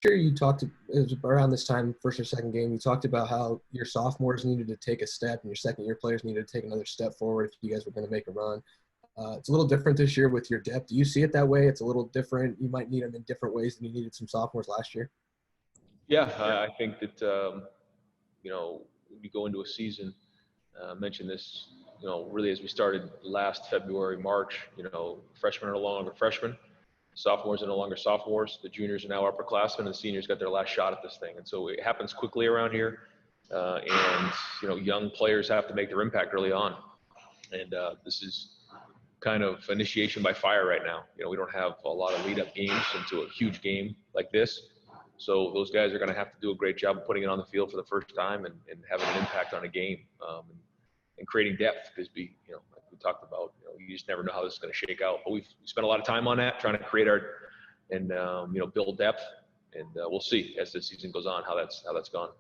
Sure, you talked, it was around this time, first or second game, you talked about how your sophomores needed to take a step and your second year players needed to take another step forward if you guys were going to make a run. It's a little different this year with your depth. Do you see it that way? It's a little different. You might need them in different ways than you needed some sophomores last year. Yeah, I think that, we go into a season, mentioned this, really as we started last February, March, freshmen are no longer freshmen. Sophomores are no longer sophomores. The juniors are now upperclassmen, and the seniors got their last shot at this thing. And so it happens quickly around here. Young players have to make their impact early on. And this is kind of initiation by fire right now. We don't have a lot of lead-up games into a huge game like this. So those guys are going to have to do a great job of putting it on the field for the first time and having an impact on a game and creating depth because like we talked about, you just never know how this is going to shake out. But we've spent a lot of time on that, trying to create build depth, and we'll see as the season goes on how that's gone.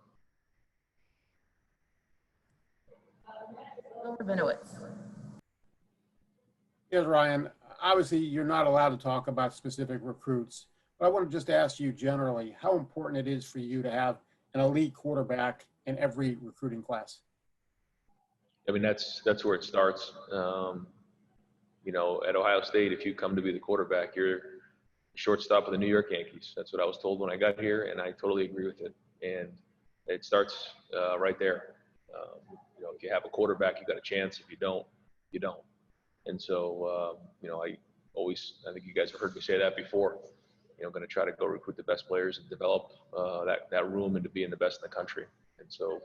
Yes, Ryan. Obviously, you're not allowed to talk about specific recruits, but I want to just ask you generally how important it is for you to have an elite quarterback in every recruiting class. I mean, that's where it starts. At Ohio State, if you come to be the quarterback, you're shortstop of the New York Yankees. That's what I was told when I got here, and I totally agree with it. And it starts right there. If you have a quarterback, you got a chance. If you don't, you don't. And so, I think you guys have heard me say that before. Going to try to go recruit the best players and develop that room into being the best in the country. And so,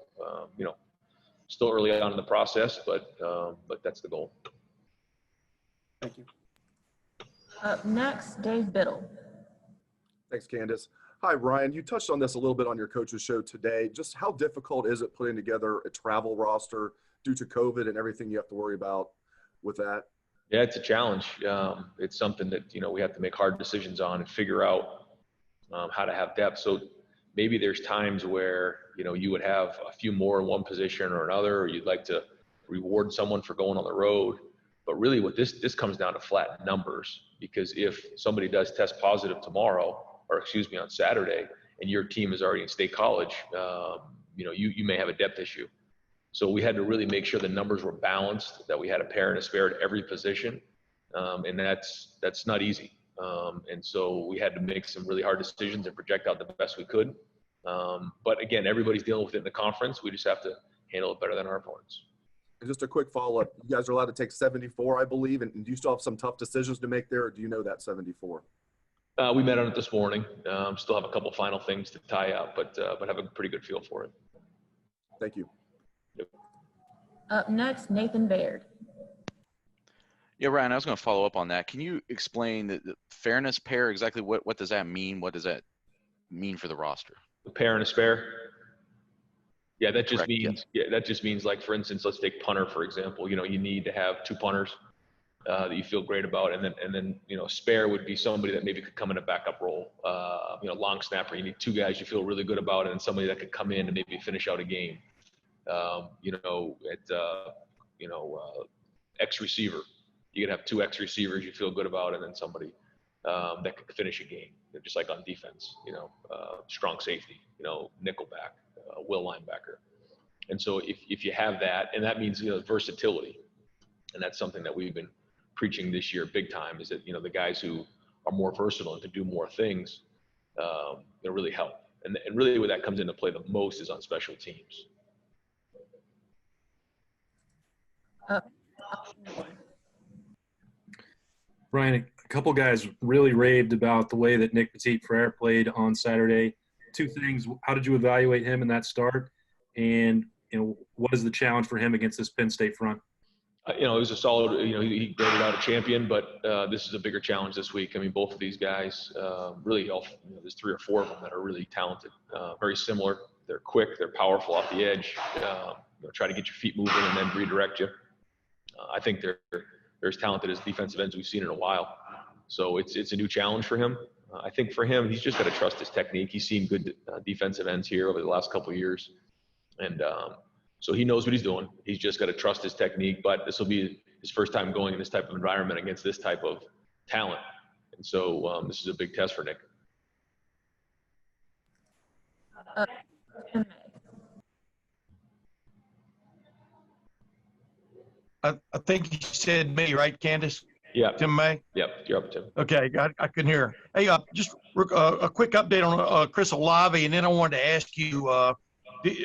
still early on in the process, but that's the goal. Thank you. Up next, Dave Biddle. Thanks, Candace. Hi, Ryan. You touched on this a little bit on your coach's show today. Just how difficult is it putting together a travel roster due to COVID and everything you have to worry about with that? Yeah, it's a challenge. It's something that, we have to make hard decisions on and figure out how to have depth. So maybe there's times where, you would have a few more in one position or another, or you'd like to reward someone for going on the road. But really what this comes down to flat numbers, because if somebody does test positive on Saturday, and your team is already in State College, you may have a depth issue. So we had to really make sure the numbers were balanced, that we had a pair and a spare at every position. And that's not easy. And so we had to make some really hard decisions and project out the best we could. But again, everybody's dealing with it in the conference. We just have to handle it better than our opponents. And just a quick follow-up. You guys are allowed to take 74, I believe. And do you still have some tough decisions to make there, or do you know that 74? We met on it this morning. Still have a couple final things to tie up, but have a pretty good feel for it. Thank you. Yep. Up next, Nathan Baird. Yeah, Ryan, I was going to follow up on that. Can you explain the fairness pair? Exactly what does that mean? What does that mean for the roster? The pair and a spare? Yeah, that just Correct, means yes. that just means, like, for instance, let's take punter, for example. You need to have two punters that you feel great about, and then spare would be somebody that maybe could come in a backup role. Long snapper, you need two guys you feel really good about, and somebody that could come in and maybe finish out a game. X receiver, you can have two X receivers you feel good about, and then somebody that could finish a game, just like on defense. Strong safety, nickelback, will linebacker. And so if you have that, and that means versatility, and that's something that we've been preaching this year big time, is that the guys who are more versatile and can do more things, they really help. And really where that comes into play the most is on special teams. Brian, a couple guys really raved about the way that Nick Petite played on Saturday. Two things: how did you evaluate him in that start, and what is the challenge for him against this Penn State front? It was a solid. He graded out a champion, but this is a bigger challenge this week. I mean, both of these guys, really, there's three or four of them that are really talented, very similar. They're quick, they're powerful off the edge. Try to get your feet moving and then redirect you. I think they're as talented as defensive ends we've seen in a while. So it's a new challenge for him. I think for him, he's just got to trust his technique. He's seen good defensive ends here over the last couple of years. And so he knows what he's doing. He's just got to trust his technique. But this will be his first time going in this type of environment against this type of talent. And so this is a big test for Nick. in May. I think you said May, right, Candace? Yeah. Tim May? Yep. You're up, Tim. Okay, I couldn't hear. Hey, just a quick update on Chris Olave, and then I wanted to ask you,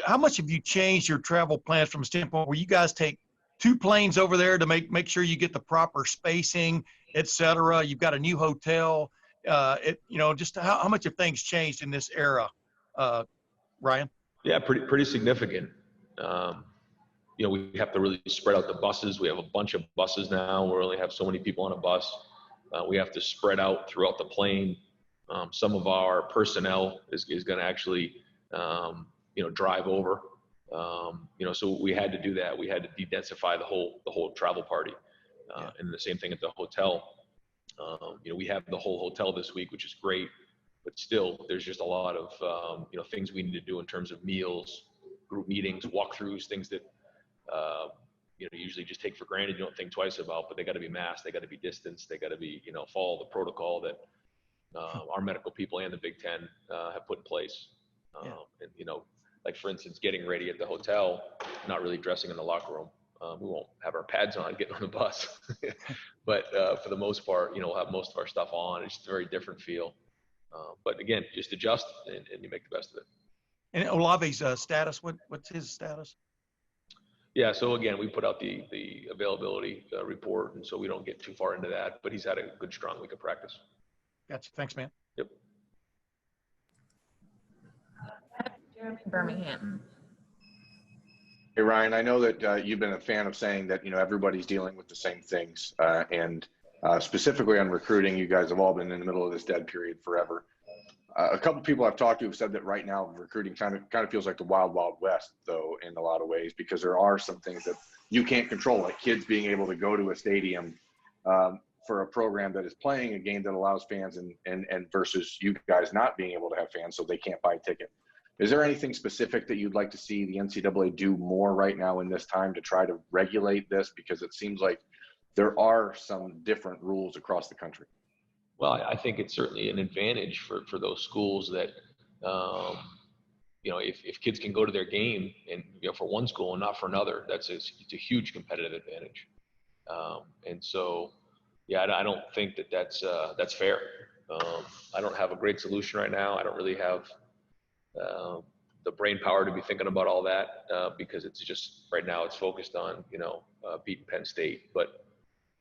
how much have you changed your travel plans from a standpoint where you guys take 2 planes over there to make sure you get the proper spacing, et cetera? You've got a new hotel. Just how much have things changed in this era, Ryan? Yeah, pretty significant. We have to really spread out the buses. We have a bunch of buses now. We only have so many people on a bus. We have to spread out throughout the plane. Some of our personnel is going to actually, drive over. So we had to do that. We had to de-densify the whole travel party. And the same thing at the hotel. We have the whole hotel this week, which is great, but still there's just a lot of, things we need to do in terms of meals, group meetings, walkthroughs, things that, usually just take for granted. You don't think twice about, but they got to be masked. They got to be distanced. They got to be, follow the protocol that our medical people and the Big Ten have put in place. And, like for instance, getting ready at the hotel, not really dressing in the locker room. We won't have our pads on getting on the bus, but for the most part, we'll have most of our stuff on. It's just a very different feel. But again, just adjust and you make the best of it. And Olave's status, what's his status? Yeah, so again, we put out the availability report, and so we don't get too far into that, but he's had a good, strong week of practice. Gotcha. Thanks, man. Yep. Jeremy Birmingham. Hey, Ryan, I know that you've been a fan of saying that, everybody's dealing with the same things. And specifically on recruiting, you guys have all been in the middle of this dead period forever. A couple people I've talked to have said that right now recruiting kind of feels like the wild, wild west, though, in a lot of ways, because there are some things that you can't control, like kids being able to go to a stadium for a program that is playing a game that allows fans and versus you guys not being able to have fans so they can't buy a ticket. Is there anything specific that you'd like to see the NCAA do more right now in this time to try to regulate this? Because it seems like there are some different rules across the country. Well, I think it's certainly an advantage for those schools that, if kids can go to their game and, for one school and not for another, it's a huge competitive advantage. And so, yeah, I don't think that's fair. I don't have a great solution right now. I don't really have the brain power to be thinking about all that because it's just right now it's focused on, beating Penn State. But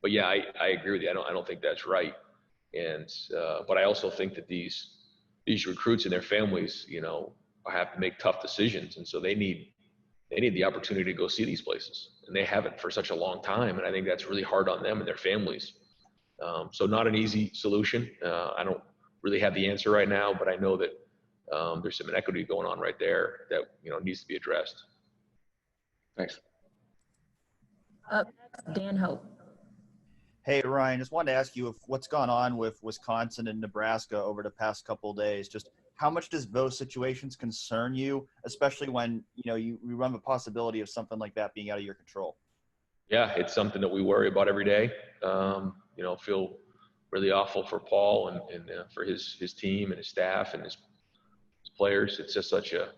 yeah, I agree with you. I don't think that's right. And but I also think that these recruits and their families, have to make tough decisions, and so they need the opportunity to go see these places, and they haven't for such a long time. And I think that's really hard on them and their families. So not an easy solution. I don't really have the answer right now, but I know that there's some inequity going on right there that needs to be addressed. Thanks. Up next, Dan Hope. Hey, Ryan, just wanted to ask you what's gone on with Wisconsin and Nebraska over the past couple of days. Just how much does those situations concern you, especially when, you run the possibility of something like that being out of your control? Yeah, it's something that we worry about every day. Feel really awful for Paul and for his team and his staff and his players. It's just such a,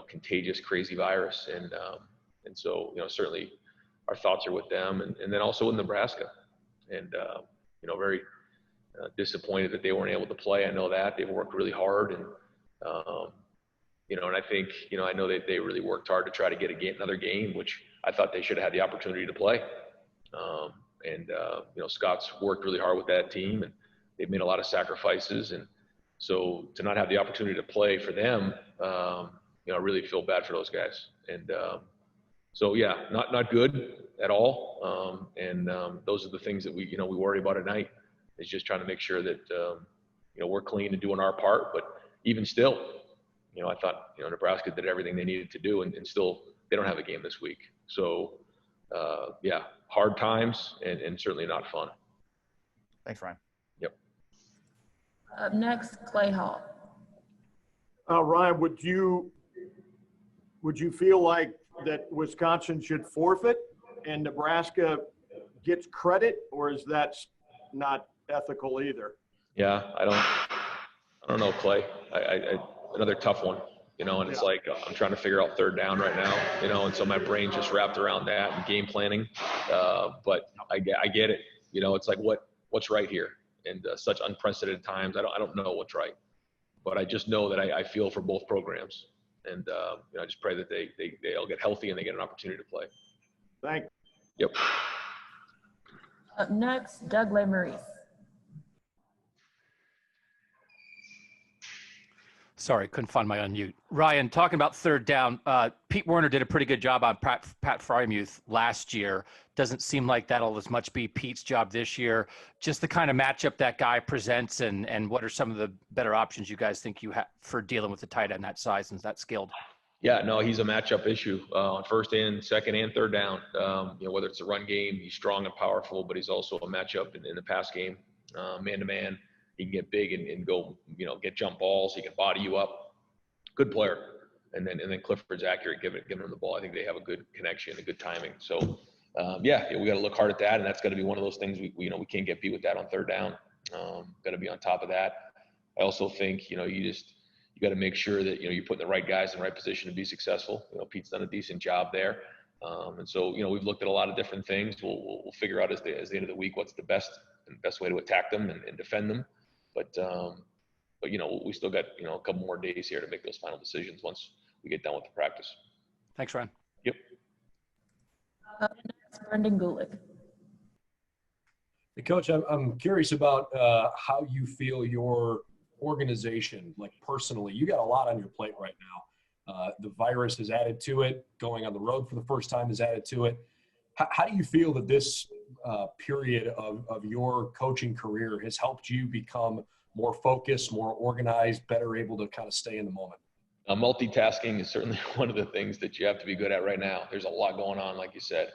contagious, crazy virus. And so, certainly our thoughts are with them and then also with Nebraska and, very disappointed that they weren't able to play. I know that they've worked really hard and, and I think, I know that they really worked hard to try to get another game, which I thought they should have had the opportunity to play. Scott's worked really hard with that team and they've made a lot of sacrifices. And so to not have the opportunity to play for them, I really feel bad for those guys. And, so yeah, not good at all. Those are the things that we worry about at night is just trying to make sure that, we're clean and doing our part, but even still, I thought, Nebraska did everything they needed to do and still they don't have a game this week. So yeah, hard times and certainly not fun. Thanks, Ryan. Yep. Up next, Clay Hall. Ryan, would you feel like that Wisconsin should forfeit and Nebraska gets credit, or is that not ethical either? Yeah, I don't know, Clay. another tough one, and it's like I'm trying to figure out third down right now, and so my brain just wrapped around that and game planning. But I get it. It's like what's right here, and such unprecedented times. I don't know what's right, but I just know that I feel for both programs, and I just pray that they all get healthy and they get an opportunity to play. Thank you. Yep. Up next, Doug LeMaurice. Sorry, couldn't find my unmute. Ryan, talking about third down, Pete Werner did a pretty good job on Pat Frymuth last year. Doesn't seem like that'll as much be Pete's job this year. Just the kind of matchup that guy presents, and what are some of the better options you guys think you have for dealing with the tight end that size and that skilled? Yeah, no, he's a matchup issue on first and second and third down. Whether it's a run game, he's strong and powerful, but he's also a matchup in the pass game, man-to-man. He can get big and go, get jump balls. He can body you up. Good player. And then Clifford's accurate giving him the ball. I think they have a good connection, a good timing. So, we got to look hard at that, and that's going to be one of those things we can't get beat with that on third down. Got to be on top of that. I also think you got to make sure that you're putting the right guys in the right position to be successful. Pete's done a decent job there, and so we've looked at a lot of different things. We'll figure out as the end of the week what's the best way to attack them and defend them. But we still got a couple more days here to make those final decisions once we get done with the practice. Thanks, Ryan. Yep. Next, Brendan Gulick. Hey, Coach, I'm curious about how you feel your organization, like personally. You got a lot on your plate right now. The virus has added to it. Going on the road for the first time has added to it. How do you feel that this period of your coaching career has helped you become more focused, more organized, better able to kind of stay in the moment? Multitasking is certainly one of the things that you have to be good at right now. There's a lot going on, like you said.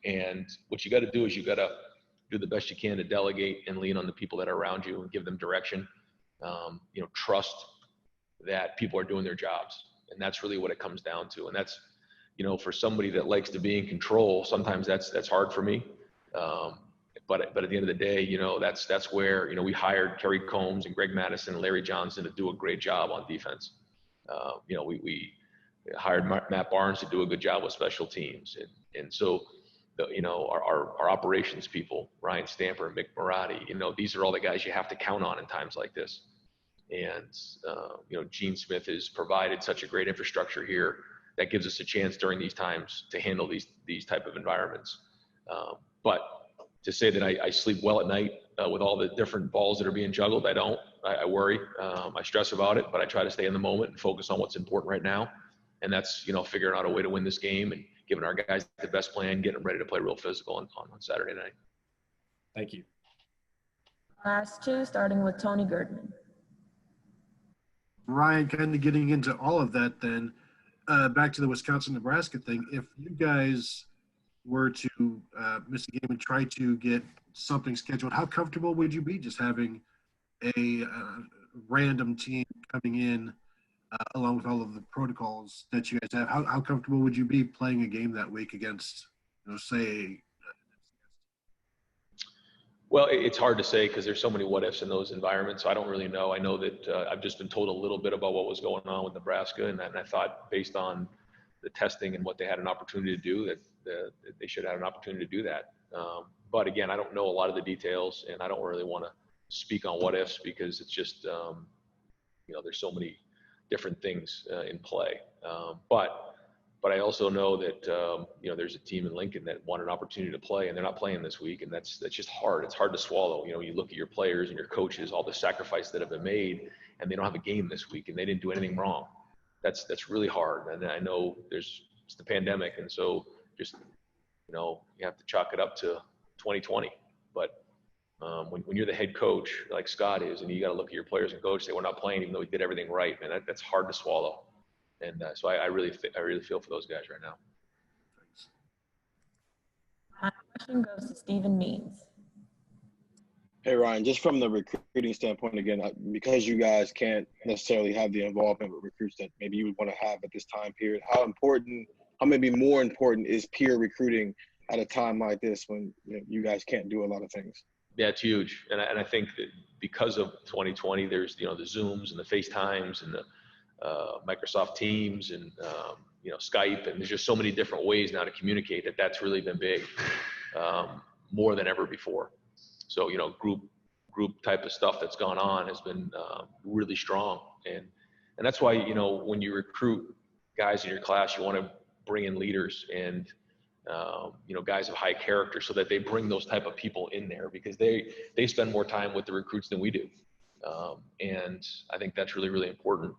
And what you got to do is you got to do the best you can to delegate and lean on the people that are around you and give them direction. Trust that people are doing their jobs. And that's really what it comes down to. And that's, for somebody that likes to be in control, sometimes that's hard for me. But at the end of the day, that's where, we hired Kerry Combs and Greg Madison and Larry Johnson to do a great job on defense. We hired Matt Barnes to do a good job with special teams. And so, our operations people, Ryan Stamper and Mick Marotti, these are all the guys you have to count on in times like this. And, Gene Smith has provided such a great infrastructure here that gives us a chance during these times to handle these type of environments. But to say that I sleep well at night with all the different balls that are being juggled, I don't. I worry. I stress about it, but I try to stay in the moment and focus on what's important right now. And that's, figuring out a way to win this game and giving our guys the best plan, getting them ready to play real physical on Saturday night. Thank you. Last two, starting with Tony Girdman. Ryan, kind of getting into all of that then, back to the Wisconsin-Nebraska thing. If you guys were to miss a game and try to get something scheduled, how comfortable would you be just having a random team coming in along with all of the protocols that you guys have? How comfortable would you be playing a game that week against, say? Well, it's hard to say because there's so many what ifs in those environments. So I don't really know. I know that I've just been told a little bit about what was going on with Nebraska, and I thought based on the testing and what they had an opportunity to do, that they should have an opportunity to do that. But again, I don't know a lot of the details, and I don't really want to speak on what ifs because it's just, there's so many different things in play. But I also know that, there's a team in Lincoln that want an opportunity to play, and they're not playing this week, and that's just hard. It's hard to swallow. You look at your players and your coaches, all the sacrifice that have been made, and they don't have a game this week, and they didn't do anything wrong. That's really hard. And I know it's the pandemic, and so just, you have to chalk it up to 2020. But when you're the head coach, like Scott is, and you got to look at your players and coach, say we're not playing even though we did everything right, man, that's hard to swallow. And so I really feel for those guys right now. My question goes to Stephen Means. Hey, Ryan, just from the recruiting standpoint, again, because you guys can't necessarily have the involvement with recruits that maybe you would want to have at this time period, how maybe more important is peer recruiting at a time like this when you guys can't do a lot of things? Yeah, it's huge. And I think that because of 2020, there's, the Zooms and the FaceTimes and the Microsoft Teams and, Skype. And there's just so many different ways now to communicate that's really been big, more than ever before. So, group type of stuff that's gone on has been really strong. And that's why, when you recruit guys in your class, you want to bring in leaders and, guys of high character so that they bring those type of people in there because they spend more time with the recruits than we do. And I think that's really, really important.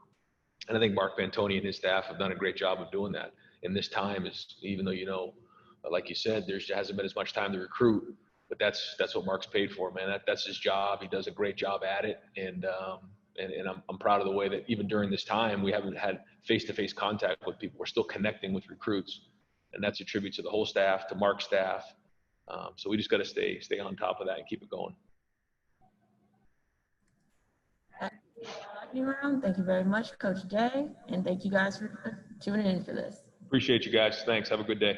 And I think Mark Pantoni and his staff have done a great job of doing that. And this time is, even though, like you said, there hasn't been as much time to recruit, but that's what Mark's paid for, man. That's his job. He does a great job at it. And I'm proud of the way that even during this time, we haven't had face-to-face contact with people. We're still connecting with recruits. And that's a tribute to the whole staff, to Mark's staff. So we just got to stay on top of that and keep it going. Lightning round. Thank you very much, Coach Jay, and thank you guys for tuning in for this. Appreciate you guys. Thanks. Have a good day.